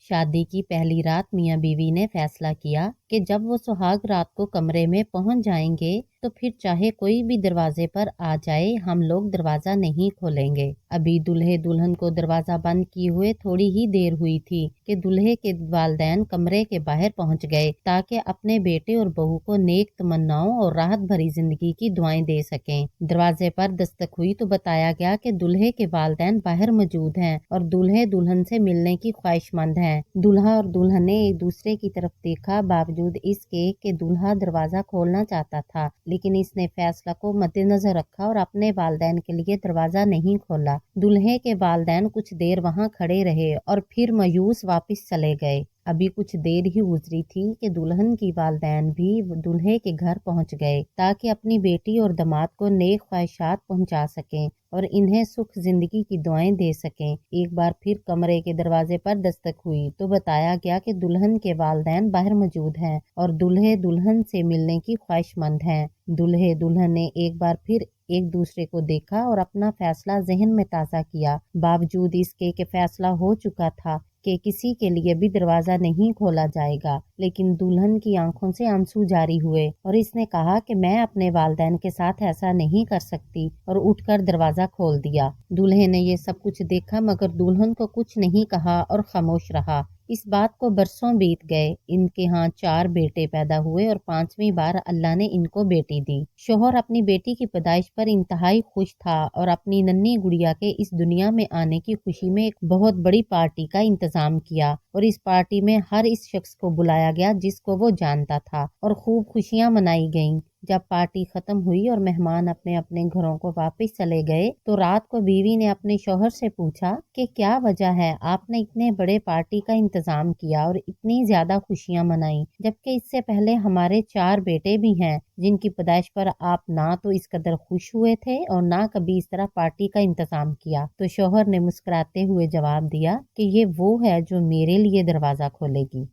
شادی کی پہلی رات میاں بیوی نے فیصلہ کیا کہ جب وہ سہاگ رات کو کمرے میں پہنچ جائیں گے تو پھر چاہے کوئی بھی دروازے پر آ جائے ہم لوگ دروازہ نہیں کھولیں گے۔ ابھی دلہے دلہن کو دروازہ بند کیے ہوئے تھوڑی ہی دیر ہوئی تھی کہ دلہے کے والدین کمرے کے باہر پہنچ گئے تاکہ اپنے بیٹے اور بہو کو نیک تمناؤں اور راحت بھری زندگی کی دعائیں دے سکیں۔ دروازے پر دستک ہوئی تو بتایا گیا کہ دلہے کے والدین باہر موجود ہیں اور دلہے دلہن سے ملنے کی خواہش مند ہیں۔ دلہا اور دلہن نے ایک دوسرے کی طرف دیکھا، باوجود اس کے کہ دلہا دروازہ کھولنا چاہتا تھا لیکن اس نے فیصلہ کو مد نظر رکھا اور اپنے والدین کے لیے دروازہ نہیں کھولا۔ دلہے کے والدین کچھ دیر وہاں کھڑے رہے اور پھر مایوس واپس چلے گئے۔ ابھی کچھ دیر ہی گزری تھی کہ دلہن کی والدین بھی دلہے کے گھر پہنچ گئے تاکہ اپنی بیٹی اور داماد کو نیک خواہشات پہنچا سکیں اور انہیں سکھ زندگی کی دعائیں دے سکیں۔ ایک بار پھر کمرے کے دروازے پر دستک ہوئی تو بتایا گیا کہ دلہن کے والدین باہر موجود ہیں اور دلہے دلہن سے ملنے کی خواہش مند ہیں۔ دلہے دلہن نے ایک بار پھر ایک دوسرے کو دیکھا اور اپنا فیصلہ ذہن میں تازہ کیا، باوجود اس کے کہ فیصلہ ہو چکا تھا کہ کسی کے لیے بھی دروازہ نہیں کھولا جائے گا، لیکن دلہن کی آنکھوں سے آنسو جاری ہوئے اور اس نے کہا کہ میں اپنے والدین کے ساتھ ایسا نہیں کر سکتی اور اٹھ کر دروازہ کھول دیا۔ دلہے نے یہ سب کچھ دیکھا مگر دلہن کو کچھ نہیں کہا اور خاموش رہا۔ اس بات کو برسوں بیت گئے۔ ان کے ہاں 4 بیٹے پیدا ہوئے اور 5ویں بار اللہ نے ان کو بیٹی دی۔ شوہر اپنی بیٹی کی پیدائش پر انتہائی خوش تھا اور اپنی ننھی گڑیا کے اس دنیا میں آنے کی خوشی میں ایک بہت بڑی پارٹی کا انتظام کیا اور اس پارٹی میں ہر اس شخص کو بلایا گیا جس کو وہ جانتا تھا اور خوب خوشیاں منائی گئیں۔ جب پارٹی ختم ہوئی اور مہمان اپنے اپنے گھروں کو واپس چلے گئے تو رات کو بیوی نے اپنے شوہر سے پوچھا کہ کیا وجہ ہے آپ نے اتنے بڑے پارٹی کا انتظام کیا اور اتنی زیادہ خوشیاں منائیں، جبکہ اس سے پہلے ہمارے 4 بیٹے بھی ہیں جن کی پیدائش پر آپ نہ تو اس قدر خوش ہوئے تھے اور نہ کبھی اس طرح پارٹی کا انتظام کیا۔ تو شوہر نے مسکراتے ہوئے جواب دیا کہ یہ وہ ہے جو میرے لیے دروازہ کھولے گی۔